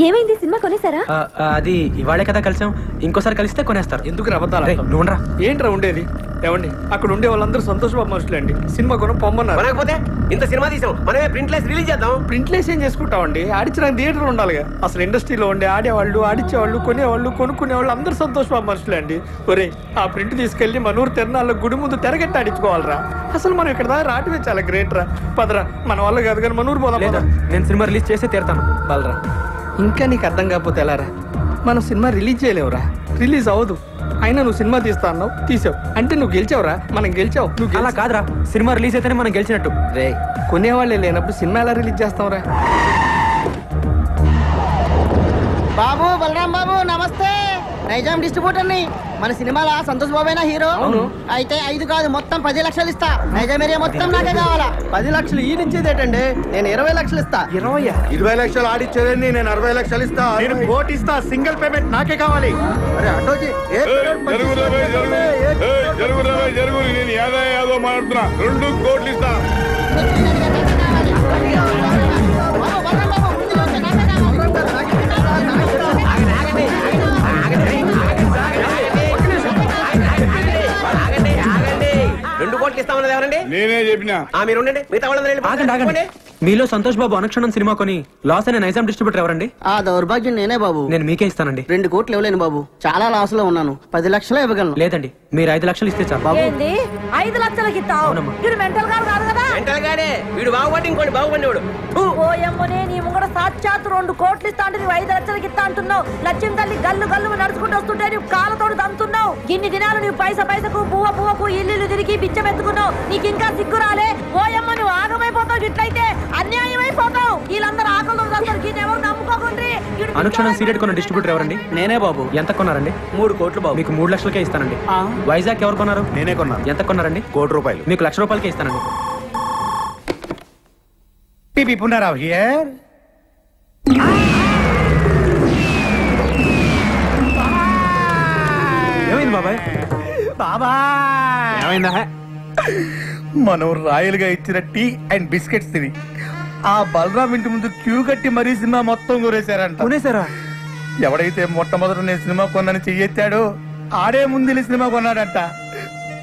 ఏమైంది సినిమా కొనేసారా? అది ఇవాళే కదా కలిసాం, ఇంకోసారి కలిస్తే కొనేస్తారు. ఎందుకు రవ్వతారా? నువ్వురా. ఏంట్రా ఉండేది? ఏమండి అక్కడ ఉండే వాళ్ళందరూ సంతోషబాబు మనుషులే అండి. సినిమా కొనం పొమ్మన్నారు. కొనకపోతే ఇంత సినిమా తీసాం, మనమే ప్రింట్లెస్ రిలీజ్ చేద్దాం. ప్రింట్లెస్ ఏం చేసుకుంటామండి? ఆడించడానికి థియేటర్ ఉండాలిగా. అసలు ఇండస్ట్రీలో ఉండే ఆడేవాళ్ళు, ఆడిచ్చేవాళ్ళు, కొనేవాళ్ళు, కొనుక్కునేవాళ్ళు అందరూ సంతోషబాబు మనుషులే అండి. ఒరే ఆ ప్రింట్ తీసుకెళ్లి మనూరు తిరణాల్లో గుడి ముందు తెరగట్టి ఆడించుకోవాలరా. అసలు మనం ఇక్కడ దాకా రావటమే చాలా గ్రేట్ రా. పదరా, మన వల్ల కాదు కానీ మనూరు పోదాం. నేను సినిమా రిలీజ్ చేసి తీరుతాను. బలరా, ఇంకా నీకు అర్థం కాకపోతే ఎలారా? మనం సినిమా రిలీజ్ చేయలేవురా, రిలీజ్ అవ్వదు. అయినా నువ్వు సినిమా తీస్తా అన్నావు, తీసావు అంటే నువ్వు గెలిచావురా. మనం గెలిచావు. నువ్వు అలా కాదురా, సినిమా రిలీజ్ అయితేనే మనం గెలిచినట్టు. రే కొనేవాళ్ళే లేనప్పుడు సినిమా ఎలా రిలీజ్ చేస్తావురా? బాబు బలరాం బాబు నమస్తే. నైజాం డిస్ట్రిబ్యూటర్ ని. మన సినిమాలో సంతోష్ బాబేనా హీరో? అవును. అయితే 5 కాదు మొత్తం 10 లక్షలు ఇస్తా. నైజాం ఏరియా మొత్తం నాకే కావాలా. 10 లక్షలు ఈ నుంచేదేటండి, నేను 20 లక్షలు ఇస్తా. 20 లక్షలు ఆడిచ్చేదండి, నేను 60 లక్షలు ఇస్తా. నేను కోటి ఇస్తా, సింగిల్ పేమెంట్ నాకే కావాలి. అరే అటోజీ జరుగు, నేను యాదో మాట్లాడుతున్నా. 2 కోట్లు ఇస్తా. బాబు బలరాం బాబు ముందు నాకే కావాలి. 2 కోట్లు ఇస్తామన్నది ఎవరండి? నేనే చెప్పినా. మీరు ఉండండి, మిగతా ఆగండి ఆగండి. వాళ్ళందరూ మీలో సంతోష్ బాబు అనుక్షణం సినిమా కొని లాస్ అయిన నైజాం డిస్ట్రిబ్యూటర్ ఎవరండి? ఆ దౌర్భాగ్యం నేనే బాబు. నేను మీకే ఇస్తానండి. 2 కోట్లు ఇవ్వలేను బాబు, చాలా లాస్ లో ఉన్నాను. 10 లక్షలు ఇవ్వగలను. లేదండి, మీరు 5 లక్షలు ఇస్తే చాలు. బాబు 5 లక్షలకి ఇస్తావు? వీడు మెంటల్ గారు కాదు కదా. మెంటల్ గానే వీడు బాగుపడి ఇంకోటి బాగుపడినవాడు. ఓ ఎమ్మనే నీ ముంగడ సాక్షాత్ 2 కోట్లు ఇస్తా అంటే నువ్వు 5 లక్షలకి ఇస్తా అంటున్నావు. లక్ష్యం తల్లి గల్లు గల్లు నడుచుకుంటూ వస్తుంటే నువ్వు కాళ్ళతోడు దంతున్నావు. ఇన్ని దినాలు నువ్వు పైసకు పువ్వకు ఇల్లు తిరిగి బిచ్చం ఎత్తుకున్నావు. నీకు ఇంకా సిగ్గు రాలే? ఓ ఎమ్మ నువ్వు ఆగమైపోతావు. ఇట్లయితే అన్యాయం అయిపోతావు. వీళ్ళందరూ ఆకలి ఎవరు నమ్ముకోకుండ్రి. అనుక్షణం సీరియడ్ కొన్న డిస్ట్రిబ్యూటర్ ఎవరండి? నేనే బాబు. ఎంత కొన్నారండి? 3 కోట్లు బాబు. మీకు 3 లక్షలకే ఇస్తానండి. వైజాగ్ ఎవరు కొన్నారు? నేనే కొన్నాను. ఎంత కొన్నారండి? 1 కోటి రూపాయలు. మీకు 1 లక్ష రూపాయలకే ఇస్తానండి. PP Punarao here. ఏమైంది బాబాయ్? ఏమైందా? మనం రాయలుగా ఇచ్చిన టీ అండ్ బిస్కెట్స్ తిని ఆ బలరాం ఇంటి ముందు క్యూ కట్టి మరీ సినిమా మొత్తం కొనేశారంట. కొనేశారా? ఎవడైతే మొట్టమొదట నేను సినిమా కొన్నాను చెయ్యెత్తాడో ఆడే ముందు సినిమా కొన్నాడంట.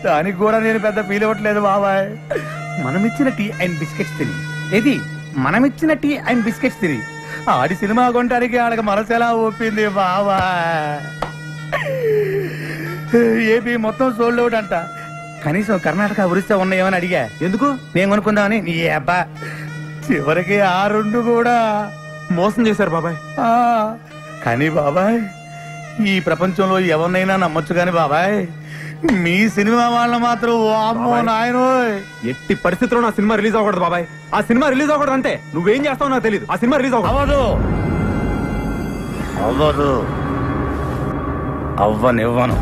దానికి కూడా నేను పెద్ద ఫీల్ అవ్వట్లేదు బాబాయ్. మనమిచ్చిన టీ అండ్ బిస్కెట్స్ తిని మనమిచ్చిన టీ అండ్ బిస్కెట్స్ తిని ఆడి సినిమా కొనడానికి ఆడకి మనసు ఎలా ఒప్పింది బాబాయ్. ఏపీ మొత్తం సోల్డ్ అవుట్ అంట. కనీసం కర్ణాటక ఒరిస్సా ఉన్నాయేమని అడిగా. ఎందుకు? నేను కొనుక్కుందామని. నీ అబ్బా చివరికి ఆ 2 కూడా మోసం చేశారు బాబాయ్. కానీ బాబాయ్ ఈ ప్రపంచంలో ఎవరినైనా నమ్మొచ్చు కానీ బాబాయ్ మీ సినిమా వాళ్ళ మాత్రం వామ్మో నాయనోయ్. ఎట్టి పరిస్థితుల్లో నా సినిమా రిలీజ్ అవ్వకూడదు బాబాయ్. ఆ సినిమా రిలీజ్ అవ్వకూడదు అంటే నువ్వేం చేస్తావో నాకు తెలియదు. ఆ సినిమా రిలీజ్ అవ్వదు అవ్వనివ్వను.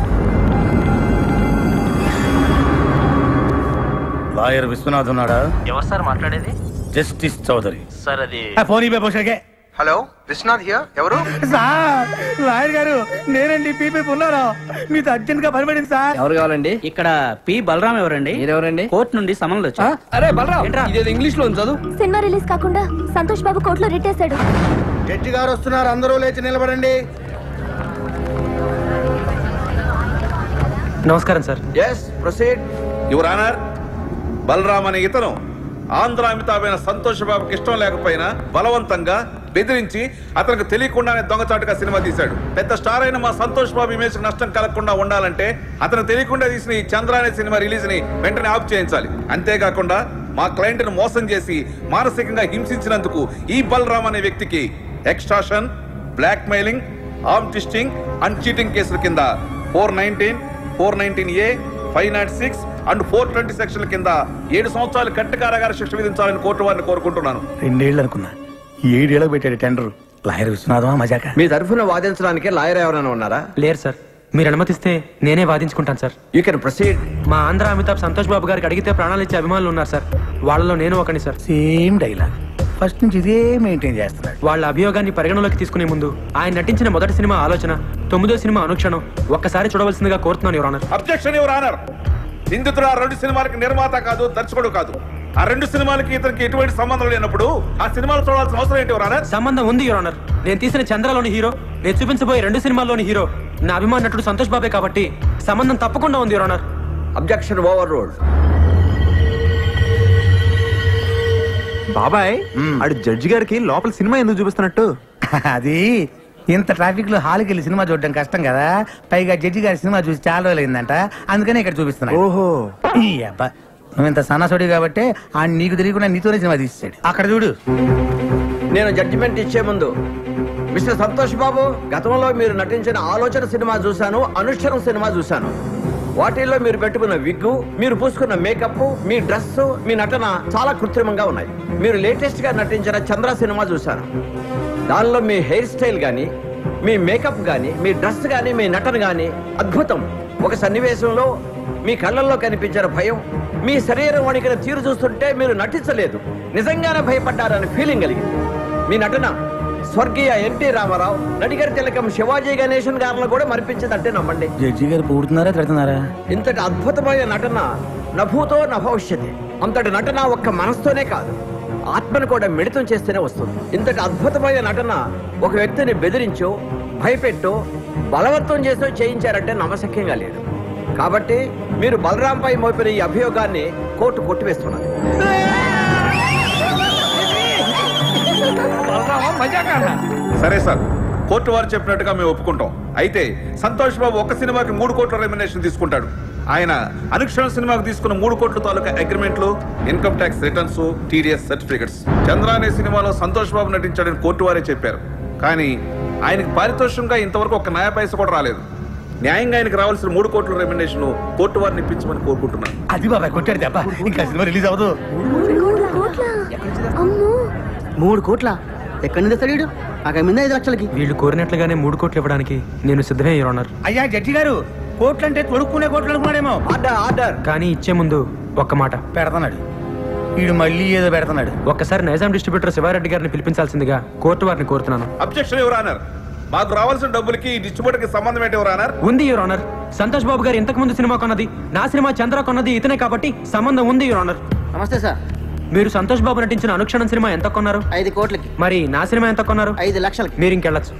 లాయర్ విశ్వనాథ్ ఉన్నాడా? ఎవరు సార్ మాట్లాడేది? Justice Chowdary sir. అది ఫోన్ ఇవ్వబోషకే. Hello Vishwanath here. ఎవరు? సార్ లాయర్ గారు నేనండి. పీపీ ఉన్నారా? మీతో అర్జెంట్ గా పనిపడింది సార్. ఎవరు కావాలండి? ఇక్కడ పి బలరాం ఎవరండి? మీరెవరండి? కోర్టు నుండి సమన్లు వచ్చా. అరే బలరాం ఇదేదో ఇంగ్లీష్ లో చదువు. సినిమా రిలీజ్ కాకుండా సంతోష్ బాబు కోర్టులో రిట్టేశాడు. జడ్జి గారు వస్తున్నారు, అందరూ లేచి నిలబడండి. నమస్కారం sir. Yes proceed your honour. Balaram అనే ఇతను ఆంధ్ర అమితాబైన సంతోష్ బాబుకి ఇష్టం లేకపోయినా బలవంతంగా బెదిరించి అతనికి తెలియకుండానే దొంగచాటుగా సినిమా తీశాడు. పెద్ద స్టార్ అయిన మా సంతోష్ బాబు ఇమేజ్ నష్టం కలగకుండా ఉండాలంటే అతను తెలియకుండా తీసిన ఈ చంద్ర అనే సినిమా రిలీజ్ ని వెంటనే ఆఫ్ చేయించాలి. అంతేకాకుండా మా క్లయింట్ ను మోసం చేసి మానసికంగా హింసించినందుకు ఈ బలరామ్ అనే వ్యక్తికి extortion, blackmailing, arm twisting and cheating కేసుల కింద 419, 419A, 506 అండ్ 420 సెక్షన్ల కింద 7 సంవత్సరాలు కఠిన కారాగార శిక్ష విధించాలని కోర్టు వారిని కోరుకుంటున్నాను. 2 ఏళ్ళు అనుకున్నా, 7 ఏళ్ళకు పెట్టాడు టెండర్. లాయర్ విశ్వనాథమా మజాక? మీ తరఫున వాదించడానికి లాయర్ ఎవరైనా ఉన్నారా? లేరు సార్. మీరు అనుమతిస్తే నేనే వాదించుకుంటాను సార్. You can proceed. మా ఆంధ్ర అమితాబ్ సంతోష్ బాబు గారికి అడిగితే ప్రాణాలు ఇచ్చే అభిమానులు ఉన్నారు సార్. వాళ్ళలో నేను ఒకని సార్. Same dialogue. ఫస్ట్ నుంచి ఇదే మెయింటైన్ చేస్తున్నాడు. వాళ్ళ అభియోగాన్ని పరిగణలోకి తీసుకునే ముందు ఆయన నటించిన మొదటి సినిమా ఆలోచన, 9వ సినిమా అనుక్షణం ఒక్కసారి చూడవలసిందిగా కోరుతున్నాను your honour. Objection your honour. నిందితుడు 2 సినిమాలకు నిర్మాత కాదు, దర్శకుడు కాదు. ఆ 2 సినిమాలకి ఇతనికి ఎటువంటి సంబంధం లేనప్పుడు ఆ సినిమాలు చూడాల్సిన అవసరం ఏంటి యువర్ ఆనర్? సంబంధం ఉంది యువర్ ఆనర్. నేను తీసిన చంద్రలోని హీరో, నేను చూపించబోయే 2 సినిమాల్లోని హీరో నా అభిమాన నటుడు సంతోష్ బాబే కాబట్టి సంబంధం తప్పకుండా ఉంది your honour. Objection over ruled. బాబాయ్ ఆడు జడ్జి గారికి లోపల సినిమా ఎందుకు చూపిస్తున్నట్టు? అది ఇంత ట్రాఫిక్ లో హాల్కి వెళ్ళి సినిమా చూడడం కష్టం కదా, పైగా జడ్జి గారి సినిమా చూసి చాలా రోజులు అయిందంట, అందుకనే ఇక్కడ చూపిస్తున్నా. ఓహో నువ్వు ఇంత సన్నాసుడి కాబట్టి ఆ నీకు తెలియకుండా నీతోనే సినిమా తీసాడు. అక్కడ చూడు. నేను జడ్జిమెంట్ ఇచ్చే ముందు మిస్టర్ సంతోష్ బాబు, గతంలో మీరు నటించిన ఆలోచన సినిమా చూశాను, అనుష్ఠరం సినిమా చూశాను. వాటిల్లో మీరు పెట్టుకున్న విగ్గు, మీరు పూసుకున్న మేకప్, మీ డ్రెస్, మీ నటన చాలా కృత్రిమంగా ఉన్నాయి. మీరు లేటెస్ట్ గా నటించిన చంద్ర సినిమా చూశాను. దానిలో మీ హెయిర్ స్టైల్ గానీ, మీ మేకప్ గానీ, మీ డ్రెస్ గానీ, మీ నటన గానీ అద్భుతం. ఒక సన్నివేశంలో మీ కళ్ళల్లో కనిపించిన భయం, మీ శరీరం వణికిన తీరు చూస్తుంటే మీరు నటించలేదు, నిజంగానే భయపడ్డారని ఫీలింగ్ కలిగింది. మీ నటన స్వర్గీయ ఎన్టీ రామారావు, నడిగర్ తిలకం శివాజీ గణేశన్ గారిలో కూడా మరిపించిందంటే నమ్మండి. జడ్జి గారు పూడుతున్నారా తిడుతున్నారా? ఇంతటి అద్భుతమైన నటన నభూతో నభవిష్యతి. అంతటి నటన ఒక్క మనసుతోనే కాదు, ఆత్మను కూడా మిళితం చేస్తేనే వస్తుంది. ఇంతటి అద్భుతమైన నటన ఒక వ్యక్తిని బెదిరించో, భయపెట్టో, బలవంతం చేసో చేయించారంటే నమ్మశక్యంగా లేదు. కాబట్టి మీరు బలరాంపై మోపిన ఈ అభియోగాన్ని కోర్టు కొట్టివేస్తున్నది. సరే సార్, కోర్టు వారు చెప్పినట్టుగా మేము ఒప్పుకుంటాం. అయితే సంతోష్ బాబు ఒక్క సినిమాకి 3 కోట్ల రెమ్యునరేషన్ తీసుకుంటాడు. ఆయన అనుక్షణ సినిమాకు తీసుకున్న 3 కోట్ల తాలూకా అగ్రిమెంట్లు, income tax returns, TDS certificates. Chandra అనే సినిమాలో సంతోష్ బాబు నటించాడని కోర్టు వారే చెప్పారు. కానీ ఆయనకి పారితోషికంగా ఇంతవరకు ఒక నయా పైస కూడా రాలేదు. న్యాయంగా ఆయనకు రావాల్సిన 3 కోట్ల రెమ్యునరేషన్ కోర్టు వారిని ఇప్పించమని కోరుకుంటున్నాను. అది బాబాయ్ కొట్టాడు దెబ్బ, ఇంకా సినిమా రిలీజ్ అవ్వదు. 3 కోట్ల ఎక్కడి నుంచి తెస్తాడు? అక్కడ మీద 5 లక్షలకి. వీళ్ళు కోరినట్లుగానే 3 కోట్లు ఇవ్వడానికి నేను సిద్ధమే యువర్ ఆనర్. అయ్యా జడ్జి గారు, కోట్లు అంటే తొడుక్కునే కోట్లు అనుకున్నాడేమో. Order order. కానీ ఇచ్చే ముందు ఒక్క మాట పెడతాడు వీడు, మళ్ళీ ఏదో పెడతాడు. ఒక్కసారి నైజాం డిస్ట్రిబ్యూటర్ శివారెడ్డి గారిని పిలిపించాల్సిందిగా కోర్టు వారిని కోరుతున్నాను. Objection your honour. మాకు రావాల్సిన డబ్బులకి ఈ డిస్ట్రిబ్యూటర్ కి సంబంధం ఏంటి యువర్ ఆనర్? ఉంది యువర్ ఆనర్. సంతోష్ బాబు గారు ఇంతకు ముందు సినిమా కొన్నది, నా సినిమా చంద్ర కొన్నది ఇతనే కాబట్టి సంబంధం ఉంది యువర్ ఆనర్. నమస్తే సార్. మీరు సంతోష్ బాబు నటించిన అనుక్షణం సినిమా ఎంత కొన్నారు? 5 కోట్లకి. మరి నా సినిమా ఎంత కొన్నారు? 5 లక్షలకి. మీరు ఇంకెళ్ళచ్చు.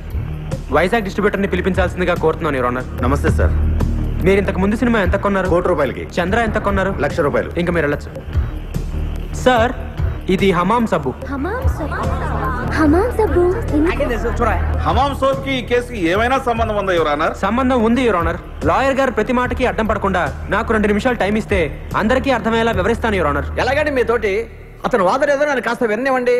వైజాగ్ డిస్ట్రిబ్యూటర్ ని పిలిపించాల్సిందిగా కోరుతున్నాను యువర్ ఆనర్. నమస్తే సార్. మీరు ఇంతకు ముందు సినిమా ఎంత కొన్నారు? 1 కోటి రూపాయలకి. చంద్ర ఎంత కొన్నారు? 1 లక్ష రూపాయలు. ఇంకా మీరు వెళ్ళచ్చు. సార్, ఇది హమాం సబ్బు. హమాం సబ్బు హమాం సోప్ కి ఈ కేసుకి ఏమైనా సంబంధం ఉందా యువర్ ఆనర్? సంబంధం ఉంది యువర్ ఆనర్. లాయర్ గారు ప్రతి మాటకి అడ్డం పడకుండా నాకు 2 నిమిషాలు టైం ఇస్తే అందరికీ అర్థమయ్యేలా వివరిస్తాను యువర్ ఆనర్. ఎలాగండి మీతోటి అతను వాదన ఏదో నన్ను కాస్త విననివ్వండి.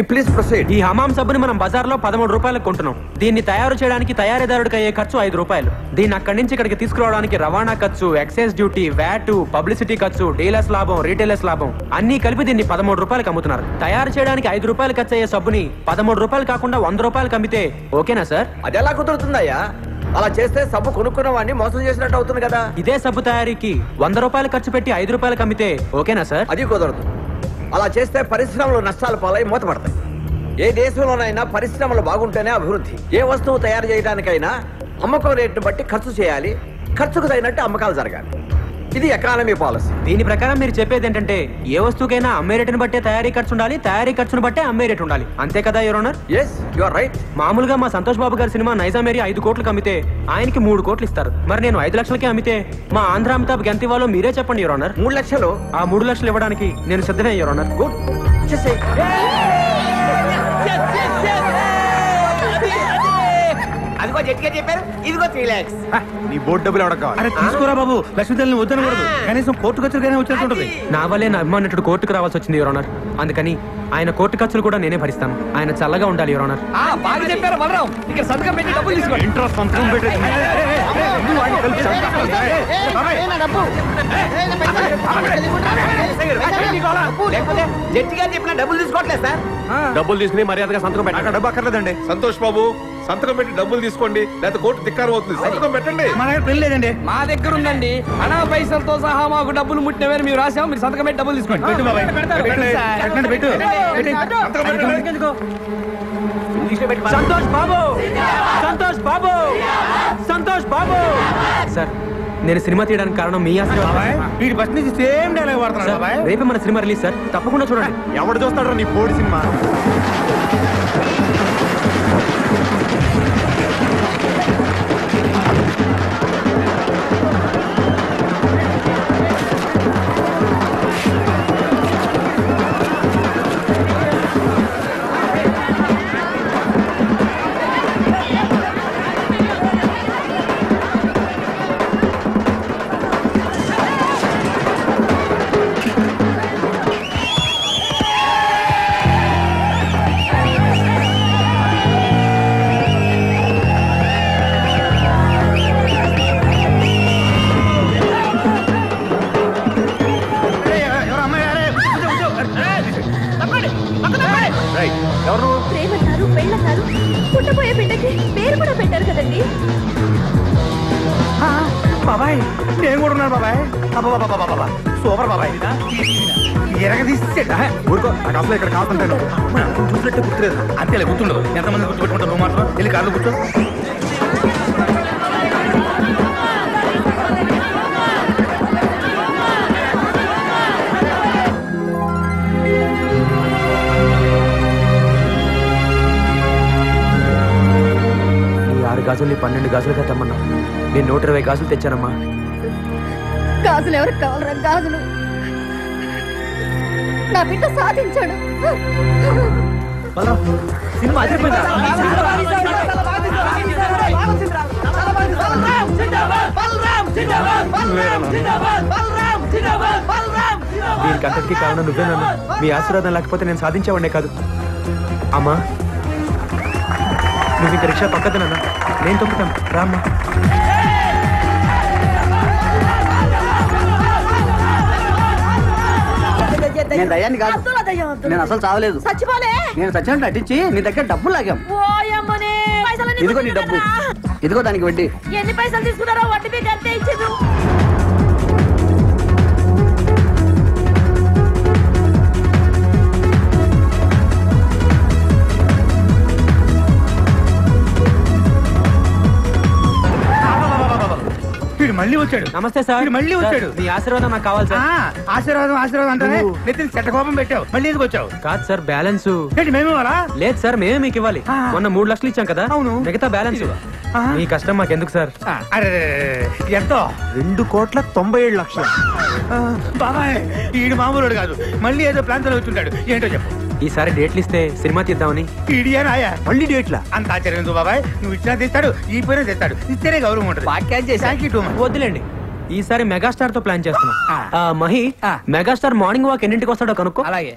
Please proceed. ఈ హమాం సబ్బుని మనం బజార్లో 13 రూపాయలకు కొంటున్నాం. దీన్ని తయారు చేయడానికి తయారీదారుడికి అయ్యే ఖర్చు 5 రూపాయలు. దీన్ని అక్కడి నుంచి ఇక్కడికి తీసుకురావడానికి రవాణా ఖర్చు, ఎక్సైజ్ డ్యూటీ, వ్యాట్, పబ్లిసిటీ ఖర్చు, డీలర్స్ లాభం, రీటైలర్స్ లాభం అన్ని కలిపి దీన్ని 13 రూపాయలకు అమ్ముతున్నారు. తయారు చేయడానికి 5 రూపాయలు ఖర్చు అయ్యే సబ్బుని 13 రూపాయలు కాకుండా 100 రూపాయలకు అమ్మితే ఓకేనా సార్? అది ఎలా కుదురుతుందయ్యా? అలా చేస్తే సబ్బు కొనుక్కున్న వాడిని మోసం చేసినట్టు అవుతుంది కదా. ఇదే సబ్బు తయారీకి 100 రూపాయలు ఖర్చు పెట్టి 5 రూపాయలకు అమ్మితే ఓకేనా సార్? అది కుదరదు. అలా చేస్తే పరిశ్రమలు నష్టాలు పాలై మూతపడతాయి. ఏ దేశంలోనైనా పరిశ్రమలు బాగుంటేనే అభివృద్ధి. ఏ వస్తువు తయారు చేయడానికైనా అమ్మకం రేటును బట్టి ఖర్చు చేయాలి, ఖర్చుకు తగినట్టు అమ్మకాలు జరగాలి. ఇది ఎకానమీ పాలసీ. దీని ప్రకారం మీరు చెప్పేది ఏంటంటే ఏ వస్తువుకైనా అమ్మే రేటును బట్టే తయారీ ఖర్చు ఉండాలి, తయారీ ఖర్చును బట్టే అమ్మే రేటు ఉండాలి. అంతే కదా your honour? Yes, you are right. మామూలుగా మా సంతోష్ బాబు గారి సినిమా నైజాం ఏరియా 5 కోట్లకు అమ్మితే ఆయనకి 3 కోట్లు ఇస్తారు. మరి నేను 5 లక్షలకే అమ్మితే మా ఆంధ్ర అమితాబ్ ఎంత ఇవ్వాలో మీరే చెప్పండి యువర్ ఆనర్. 3 లక్షలు. ఆ 3 లక్షలు ఇవ్వడానికి నేను సిద్ధమే యువర్ ఆనర్. గుడ్. అదిగో జడ్జిగా చెప్పారు, ఇదిగో 3 lakhs. నీ బోర్డు డబ్బులు ఎవరికి కావాలి? అరే తీసుకోరా బాబు, లక్ష్మీదేవిని వద్దనకూడదు. కనీసం కోర్టు ఖర్చులకైనా వచ్చేస్తుంటది. నా వల్లే నా అభిమానుడు కోర్టుకు రావాల్సి వచ్చింది యువర్ ఆనర్. అందుకని ఆయన కోర్టు ఖర్చులు కూడా నేనే భరిస్తాను. ఆయన చల్లగా ఉండాలి యువర్ ఆనర్. బాగా చెప్పారు బలరాం. ఇక్కడ సంతకం పెట్టి డబ్బులు తీసుకోండి. ఇంట్రెస్ట్ సంతకం పెట్టేది. లేకపోతే జడ్జి గారు చెప్పిన డబ్బులు తీసుకోవట్లేదు సార్. డబ్బులు తీసుకుని మర్యాదగా సంతకం పెట్టాక డబ్బు అక్కర్లేదండి. సంతోష్ బాబు, సంతకం పెట్టి డబ్బులు తీసుకోండి, లేకపోతే కోర్టు ధిక్కారం అవుతుంది. సంతకం పెట్టండి. మన దగ్గర పెళ్లి లేదండి. మా దగ్గర ఉందండి. అనా పైసలతో సహా మాకు డబ్బులు ముట్టినవని మీరు రాసాము. మీరు సంతకం పెట్టి డబ్బులు తీసుకోండి. పెట్టు బాబాయ్, పెట్టండి, పెట్టు. సంతోష్ బాబు, సంతోష్ బాబు, సంతోష్ బాబు. సార్, నేను సినిమా తీయడానికి కారణం మీ ఆశీర్వాదం. వీడి బస్ నుంచి సేమ్ డైలాగ్ వాడుతున్నాడు బాబాయ్. రేపే మన సినిమా రిలీజ్ సార్, తప్పకుండా చూడండి. ఎవడు చూస్తాడు నీ బోర్డు సినిమా? ప్రేమన్నారు, పెళ్ళన్నారు, పుట్టబోయే బిడ్డకి పేరు కూడా పెట్టారు కదండి. బాబాయ్ నేను కూడా ఉన్నాను బాబాయ్. బాబా సూపర్ బాబాయ్. ఎరగదీసాడు. ఊరుకో, నాకు అసలు ఇక్కడ కాకుంటాను చూసినట్టు గుర్తులేదు. అంతేలే గుర్తుండదు. ఎంతమంది గుర్తుపెట్టుకుంటారు నువ్వు మాత్రం. వెళ్ళి కార్లో కూర్చో. గాజుల్ని 12 గాజులుగా తెమ్మన్నా. నేను 120 గాజులు తెచ్చానమ్మా. గాజులు ఎవరికి కావాలరా? గాజులు నా బిడ్డ సాధించాడు. సినిమా అదిరిపోయిందా? దీనికి అంతటికీ కారణం నువ్వేనన్నా. మీ ఆశీర్వాదం లేకపోతే నేను సాధించేవాడినే కాదు. అమ్మా నువ్వు ఇంక రిక్షా పక్కదనన్నా, నేను తొక్కుతాను. రామ్మా. నేను దయ్యాన్ని కాదు. నేను అసలు చావలేదు. చచ్చిపోలే. నేను చచ్చినట్టు నటించి నీ దగ్గర డబ్బులు లాగాం. ఇదిగో నీ డబ్బు, ఇదిగో దానికి వడ్డీ. ఎన్ని పైసలు తీసుకున్నారో వడ్డీ మీకు అంతే ఇచ్చేది. మళ్ళీ వచ్చాడు. నమస్తే సార్. మళ్ళీ వచ్చాడు. మీ ఆశీర్వాదం నాకు కావాలి సార్. ఆశీర్వాదం ఆశీర్వాదం అంటానే నెత్తిని చెట్ట కోపం పెట్టావు. మళ్ళీ ఎందుకు వచ్చావు? కాదు సార్, బ్యాలెన్స్ మేము ఇవ్వాలా? లేదు సార్, మేమే మీకు ఇవ్వాలి. మొన్న 3 లక్షలు ఇచ్చాం కదా. అవును, మిగతా బ్యాలెన్స్. మీ కష్టం మాకెందుకు సార్? అరే ఎంతో? 2,97,00,000. బాబాయ్ ఈడు మామూలు కాదు. మళ్ళీ ఏదో ప్లాన్ తో వచ్చుంటాడు. ఏంటో చెప్పు. ఈసారి డేట్లు ఇస్తే సినిమా తీద్దామని. ఇడియానాయా? మళ్ళీ డేట్లా? అంత ఆశ్చర్యం ఎందుకు బాబాయ్? నువ్వు ఇచ్చినా తెస్తాడు, ఈ పైన తెస్తాడు. ఇస్తేనే గౌరవం ఉంటుంది. వద్దులేండి, ఈసారి మెగాస్టార్ తో ప్లాన్ చేస్తున్నాం. మహి, మెగాస్టార్ మార్నింగ్ వాక్ ఎన్నింటికి వస్తాడో కనుక్కో. అలాగే.